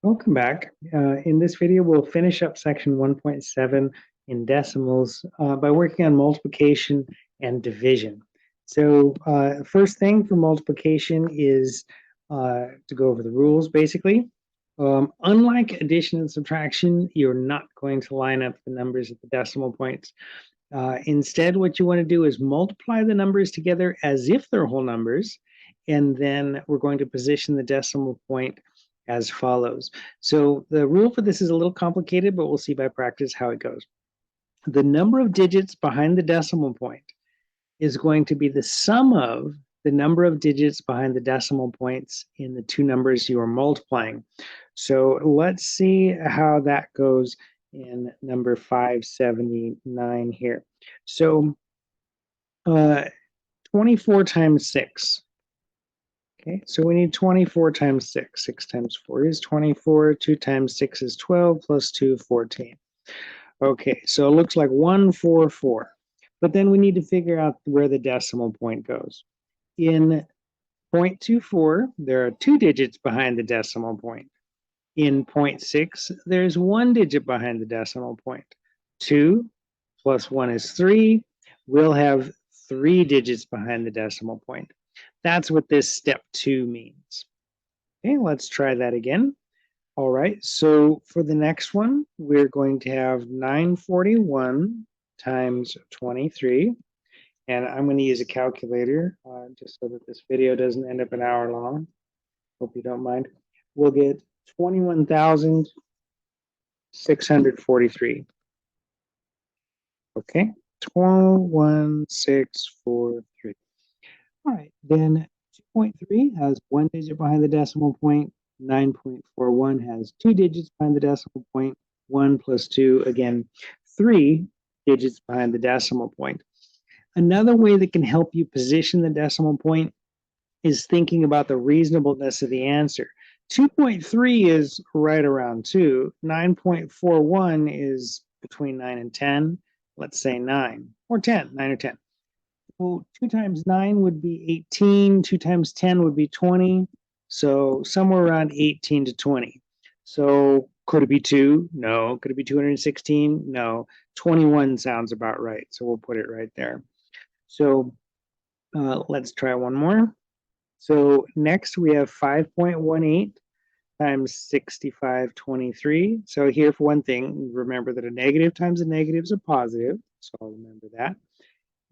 Welcome back. In this video, we'll finish up section 1.7 in decimals by working on multiplication and division. So first thing for multiplication is to go over the rules, basically. Unlike addition and subtraction, you're not going to line up the numbers at the decimal points. Instead, what you want to do is multiply the numbers together as if they're whole numbers, and then we're going to position the decimal point as follows. So the rule for this is a little complicated, but we'll see by practice how it goes. The number of digits behind the decimal point is going to be the sum of the number of digits behind the decimal points in the two numbers you are multiplying. So let's see how that goes in number 579 here. So 24 times 6. Okay, so we need 24 times 6. 6 times 4 is 24. 2 times 6 is 12, plus 2, 14. Okay, so it looks like 144. But then we need to figure out where the decimal point goes. In 0.24, there are 2 digits behind the decimal point. In 0.6, there's 1 digit behind the decimal point. 2 plus 1 is 3. We'll have 3 digits behind the decimal point. That's what this step 2 means. Okay, let's try that again. All right, so for the next one, we're going to have 941 times 23. And I'm going to use a calculator just so that this video doesn't end up an hour long. Hope you don't mind. We'll get 21,643. Okay, 21643. All right, then 2.3 has 1 digit behind the decimal point. 9.41 has 2 digits behind the decimal point. 1 plus 2, again, 3 digits behind the decimal point. Another way that can help you position the decimal point is thinking about the reasonableness of the answer. 2.3 is right around 2. 9.41 is between 9 and 10. Let's say 9 or 10, 9 or 10. So 2 times 9 would be 18. 2 times 10 would be 20. So somewhere around 18 to 20. So could it be 2? No. Could it be 216? No. 21 sounds about right. So we'll put it right there. So let's try one more. So next we have 5.18 times 6523. So here for one thing, remember that a negative times a negative is a positive. So I'll remember that.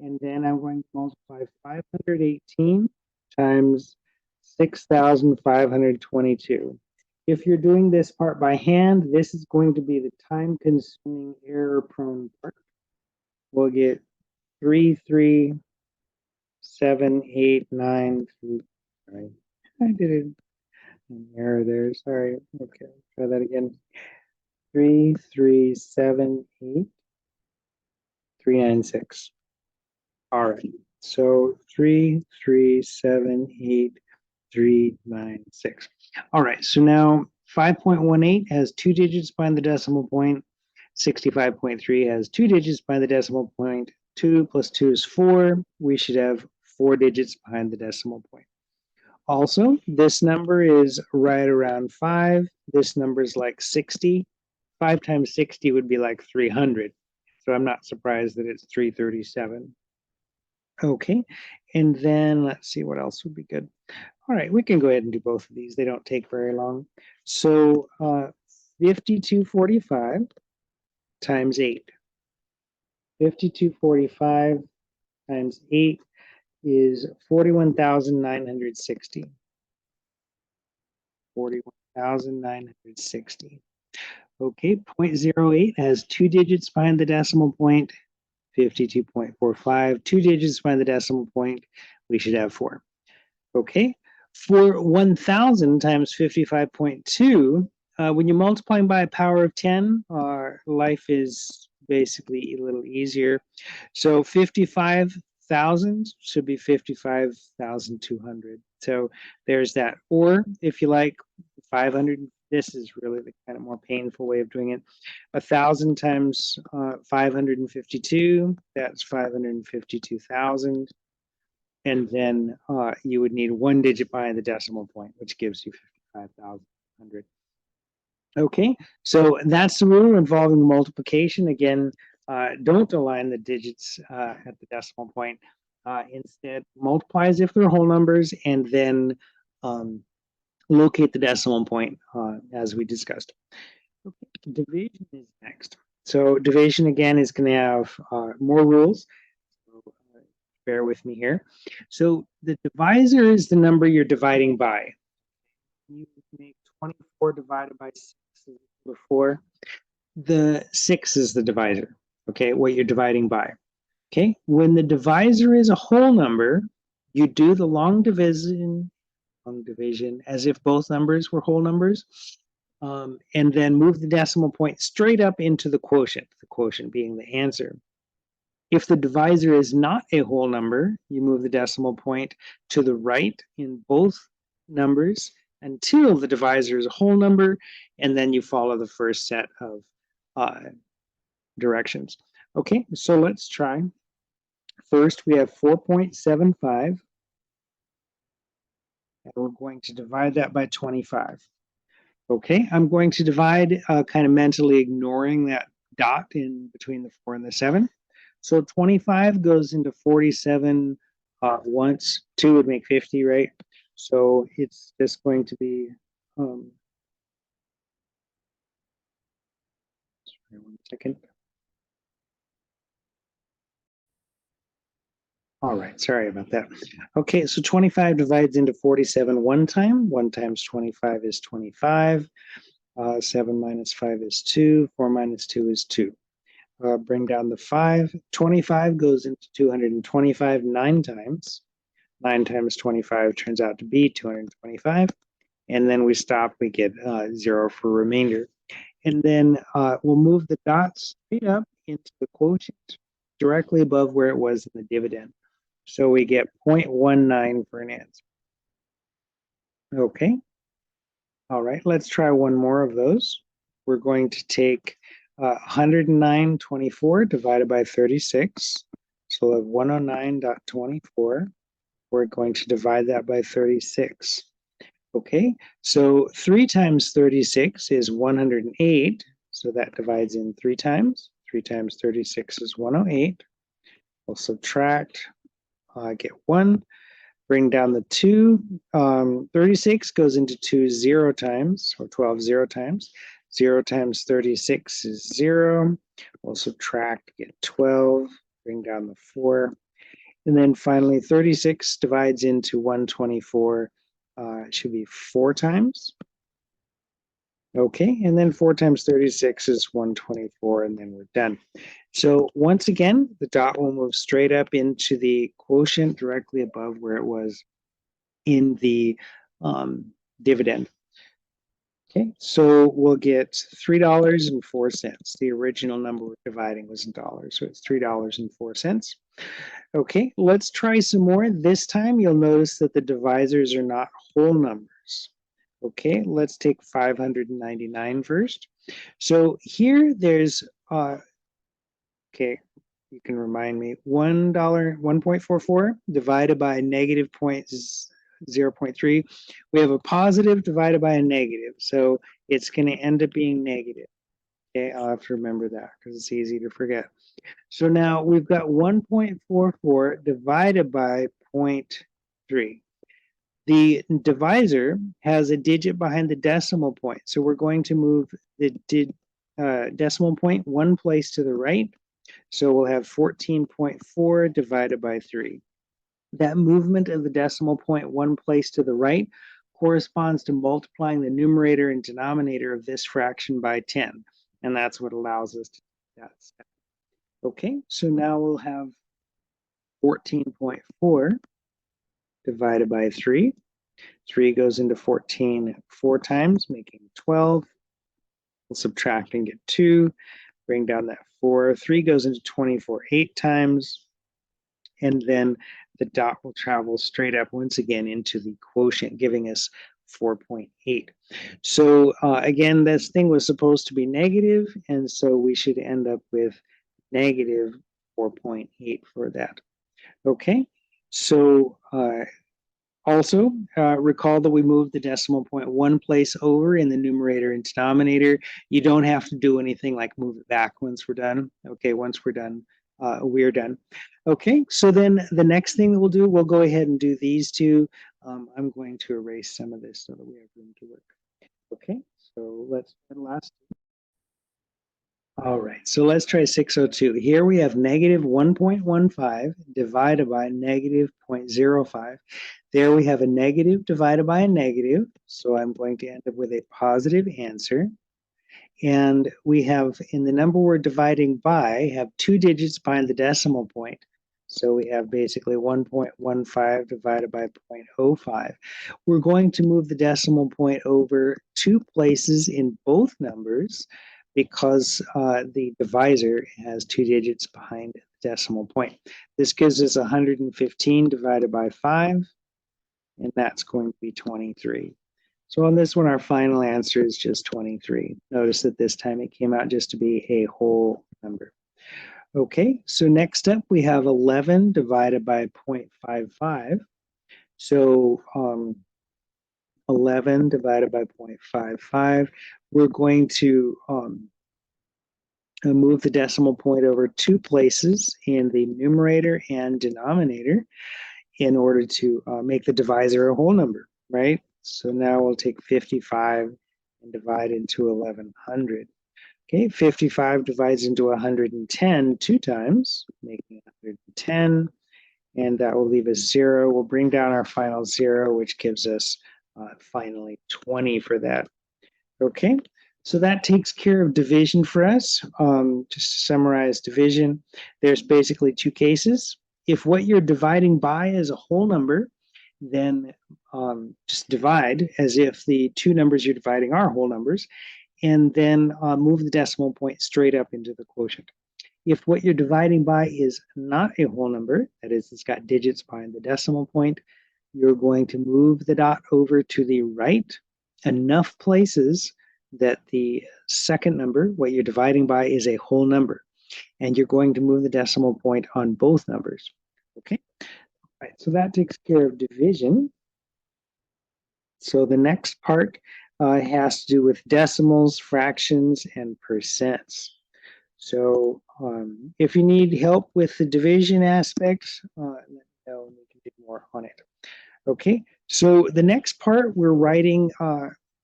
And then I'm going to multiply 518 times 6,522. If you're doing this part by hand, this is going to be the time-consuming, error-prone part. We'll get 33789. Sorry, I did an error there. Sorry. Okay, try that again. 3378396. All right. So 3378396. All right. So now 5.18 has 2 digits behind the decimal point. 65.3 has 2 digits behind the decimal point. 2 plus 2 is 4. We should have 4 digits behind the decimal point. Also, this number is right around 5. This number is like 60. 5 times 60 would be like 300. So I'm not surprised that it's 337. Okay, and then let's see what else would be good. All right, we can go ahead and do both of these. They don't take very long. So 5245 times 8. 5245 times 8 is 41,960. 41,960. Okay, 0.08 has 2 digits behind the decimal point. 52.45, 2 digits behind the decimal point. We should have 4. Okay, for 1,000 times 55.2, when you're multiplying by a power of 10, our life is basically a little easier. So 55,000 should be 55,200. So there's that. Or if you like 500, this is really the kind of more painful way of doing it. 1,000 times 552, that's 552,000. And then you would need 1 digit behind the decimal point, which gives you 55,100. Okay, so that's the rule involving multiplication. Again, don't align the digits at the decimal point. Instead, multiply as if they're whole numbers, and then locate the decimal point as we discussed. Okay, division is next. So division again is going to have more rules. So, bear with me here. So the divisor is the number you're dividing by. You make 24 divided by 6 before. The 6 is the divisor, okay, what you're dividing by. Okay, when the divisor is a whole number, you do the long division as if both numbers were whole numbers, and then move the decimal point straight up into the quotient being the answer. If the divisor is not a whole number, you move the decimal point to the right in both numbers until the divisor is a whole number, and then you follow the first set of directions. Okay, so let's try. First, we have 4.75, and we're going to divide that by 25. Okay, I'm going to divide kind of mentally ignoring that dot in between the 4 and the 7. So 25 goes into 47 once. 2 would make 50, right? So it's just going to be, sorry, 1 second. All right, sorry about that. Okay, so 25 divides into 47 one time. 1 times 25 is 25. 7 minus 5 is 2. 4 minus 2 is 2. Bring down the 5. 25 goes into 225 9 times. 9 times 25 turns out to be 225. And then we stop, we get 0 for remainder. And then we'll move the dots straight up into the quotient directly above where it was in the dividend. So we get 0.19 for an answer. Okay. All right, let's try one more of those. We're going to take 109.24 divided by 36. So we'll have 109.24. We're going to divide that by 36. Okay, so 3 times 36 is 108. So that divides in 3 times. 3 times 36 is 108. We'll subtract, get 1. Bring down the 2. 36 goes into 2 0 times, or 12 0 times. 0 times 36 is 0. We'll subtract, get 12. Bring down the 4. And then finally, 36 divides into 124. It should be 4 times. Okay, and then 4 times 36 is 124, and then we're done. So once again, the dot will move straight up into the quotient directly above where it was in the dividend. Okay, so we'll get $3.04. The original number we're dividing was in dollars, so it's $3.04. Okay, let's try some more. This time you'll notice that the divisors are not whole numbers. Okay, let's take 599 first. So here there's, okay, you can remind me, $1, 1.44 divided by negative 0.3. We have a positive divided by a negative, so it's going to end up being negative. Okay, I'll have to remember that because it's easy to forget. So now we've got 1.44 divided by 0.3. The divisor has a digit behind the decimal point, so we're going to move the decimal point 1 place to the right. So we'll have 14.4 divided by 3. That movement of the decimal point 1 place to the right corresponds to multiplying the numerator and denominator of this fraction by 10. And that's what allows us to do that step. Okay, so now we'll have 14.4 divided by 3. 3 goes into 14 4 times, making 12. We'll subtract and get 2. Bring down that 4. 3 goes into 24 8 times. And then the dot will travel straight up once again into the quotient, giving us 4.8. So again, this thing was supposed to be negative, and so we should end up with negative 4.8 for that. Okay, so Also, recall that we moved the decimal point one place over in the numerator and denominator. You don't have to do anything like move it back once we're done. Okay, once we're done, we're done. Okay, so then the next thing that we'll do, we'll go ahead and do these two. I'm going to erase some of this so that we have room to work. Okay, so let's do the last. All right, so let's try 602. Here we have negative 1.15 divided by negative 0.05. There we have a negative divided by a negative, so I'm going to end up with a positive answer. And we have, in the number we're dividing by, have 2 digits behind the decimal point. So we have basically 1.15 divided by 0.05. We're going to move the decimal point over 2 places in both numbers because the divisor has 2 digits behind the decimal point. This gives us 115 divided by 5, and that's going to be 23. So on this one, our final answer is just 23. Notice that this time it came out just to be a whole number. Okay, so next up we have 11 divided by 0.55. So 11 divided by 0.55, we're going to move the decimal point over 2 places in the numerator and denominator in order to make the divisor a whole number, right? So now we'll take 55 and divide into 1100. Okay, 55 divides into 110 2 times, making 110, and that will leave us 0. We'll bring down our final 0, which gives us finally 20 for that. Okay, so that takes care of division for us. Just to summarize division, there's basically 2 cases. If what you're dividing by is a whole number, then just divide as if the 2 numbers you're dividing are whole numbers, and then move the decimal point straight up into the quotient. If what you're dividing by is not a whole number, that is, it's got digits behind the decimal point, you're going to move the dot over to the right enough places that the second number, what you're dividing by, is a whole number. And you're going to move the decimal point on both numbers. Okay? All right, so that takes care of division. So the next part has to do with decimals, fractions, and percents. So if you need help with the division aspects, let me know and we can do more on it. Okay, so the next part, we're writing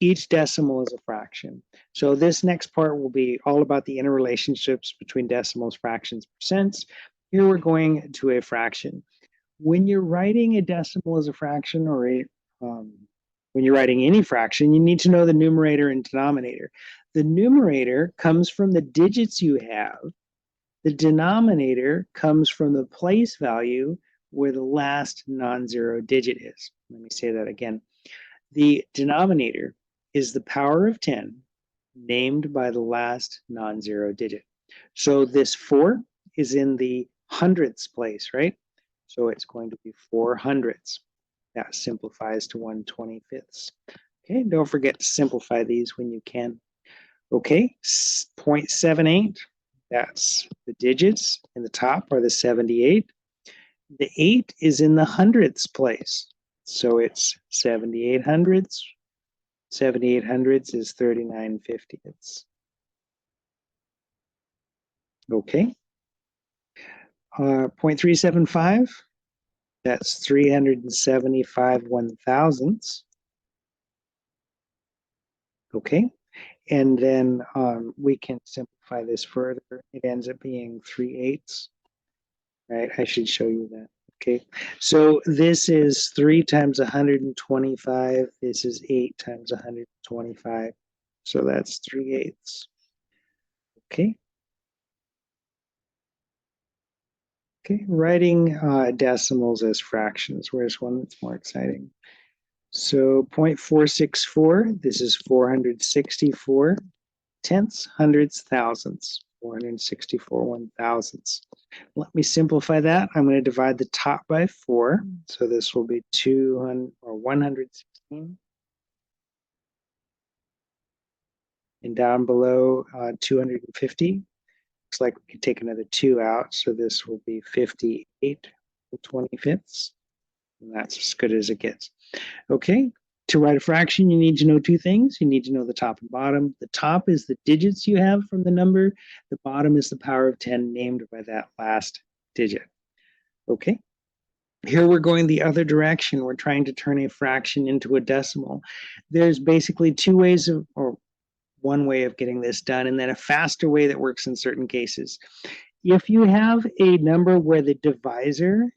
each decimal as a fraction. So this next part will be all about the interrelationships between decimals, fractions, percents. Here we're going to a fraction. When you're writing a decimal as a fraction, or when you're writing any fraction, you need to know the numerator and denominator. The numerator comes from the digits you have. The denominator comes from the place value where the last non-zero digit is. Let me say that again. The denominator is the power of 10 named by the last non-zero digit. So this 4 is in the hundredths place, right? So it's going to be 4 hundredths. That simplifies to 1/25. Okay, don't forget to simplify these when you can. Okay, 0.78, that's the digits in the top are the 78. The 8 is in the hundredths place, so it's 78 hundredths. 78 hundredths is 39 fiftieths. Okay, 0.375, that's 375 1,000ths. Okay, and then we can simplify this further. It ends up being 3/8, right? I should show you that. Okay, so this is 3 times 125. This is 8 times 125. So that's 3/8. Okay. Okay, writing decimals as fractions. Where's one that's more exciting? So 0.464, this is 464 tenths, hundredths, thousandths, 464 1,000ths. Let me simplify that. I'm going to divide the top by 4. So this will be 200 or 116. And down below 250. Looks like we can take another 2 out. So this will be 58 25ths. And that's as good as it gets. Okay, to write a fraction, you need to know two things. You need to know the top and bottom. The top is the digits you have from the number. The bottom is the power of 10 named by that last digit. Okay, here we're going the other direction. We're trying to turn a fraction into a decimal. There's basically two ways of, or one way of getting this done, and then a faster way that works in certain cases. If you have a number where the divisor,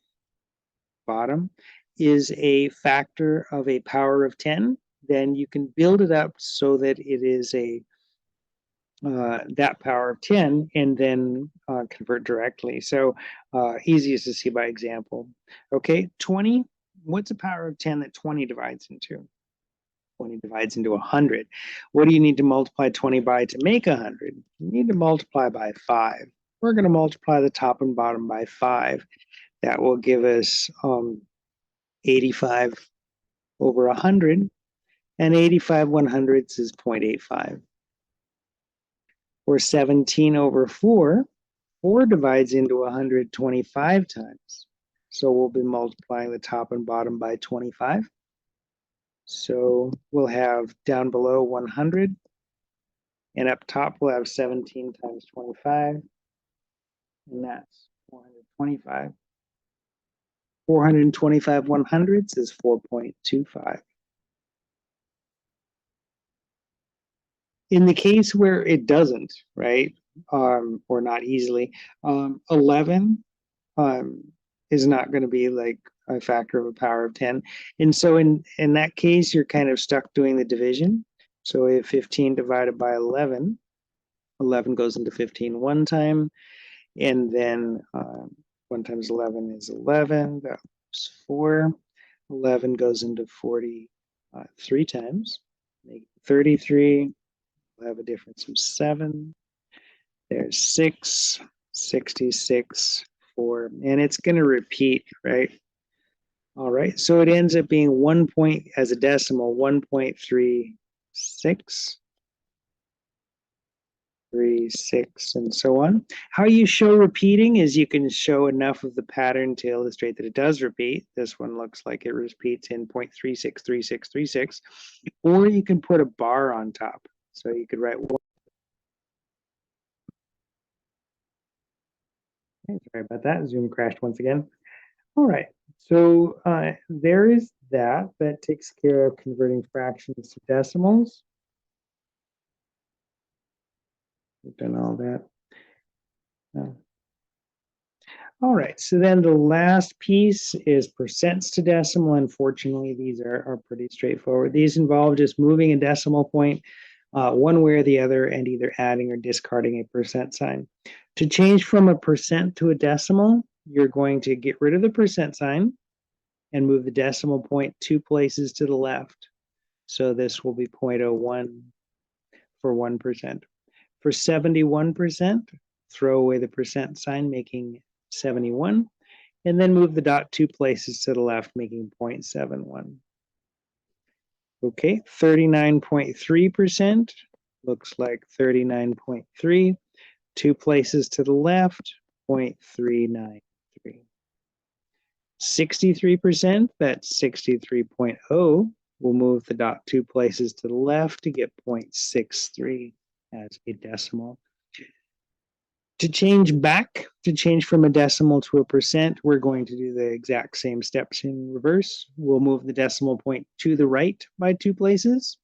bottom, is a factor of a power of 10, then you can build it up so that it is a that power of 10 and then convert directly. So easiest to see by example. Okay, 20, what's a power of 10 that 20 divides into? 20 divides into 100. What do you need to multiply 20 by to make 100? You need to multiply by 5. We're going to multiply the top and bottom by 5. That will give us 85 over 100, and 85 100ths is 0.85. Or 17 over 4, 4 divides into 125 times. So we'll be multiplying the top and bottom by 25. So we'll have down below 100, and up top we'll have 17 times 25, and that's 425. 425 100ths is 4.25. In the case where it doesn't, right, or not easily, 11 is not going to be like a factor of a power of 10. And so in that case, you're kind of stuck doing the division. So if 15 divided by 11, 11 goes into 15 one time, and then 1 times 11 is 11, that's 4. 11 goes into 40 3 times, make 33. We'll have a difference of 7. There's 6, 66, 4, and it's going to repeat, right? All right, so it ends up being 1 point as a decimal, 1.36, 36, and so on. How you show repeating is you can show enough of the pattern to illustrate that it does repeat. This one looks like it repeats in 0.363636, or you can put a bar on top. So you could write 1. Okay, sorry about that. Zoom crashed once again. All right, so there is that. That takes care of converting fractions to decimals. We've done all that. All right, so then the last piece is percents to decimal. Unfortunately, these are pretty straightforward. These involve just moving a decimal point one way or the other and either adding or discarding a percent sign. To change from a percent to a decimal, you're going to get rid of the percent sign and move the decimal point 2 places to the left. So this will be 0.01 for 1%. For 71%, throw away the percent sign, making 71, and then move the dot 2 places to the left, making 0.71. Okay, 39.3% looks like 39.3. 2 places to the left, 0.393. 63%, that's 63.0. We'll move the dot 2 places to the left to get 0.63 as a decimal. To change from a decimal to a percent, we're going to do the exact same steps in reverse. We'll move the decimal point to the right by 2 places.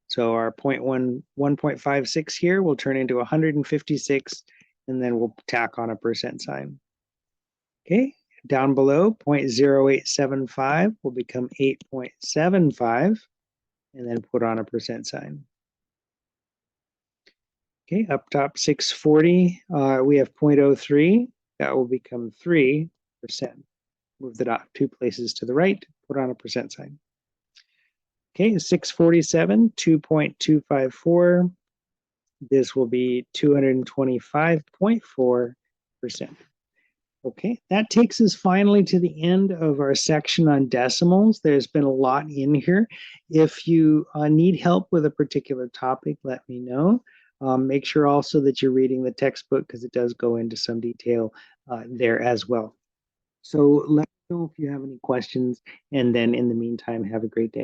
So our 1.56 here will turn into 156, and then we'll tack on a percent sign. Okay, down below, 0.0875 will become 8.75, and then put on a percent sign. Okay, up top 640, we have 0.03, that will become 3%. Move the dot 2 places to the right, put on a percent sign. Okay, 647, 2.254, this will be 225.4%. Okay, that takes us finally to the end of our section on decimals. There's been a lot in here. If you need help with a particular topic, let me know. Make sure also that you're reading the textbook because it does go into some detail there as well. So know if you have any questions. And then in the meantime, have a great day.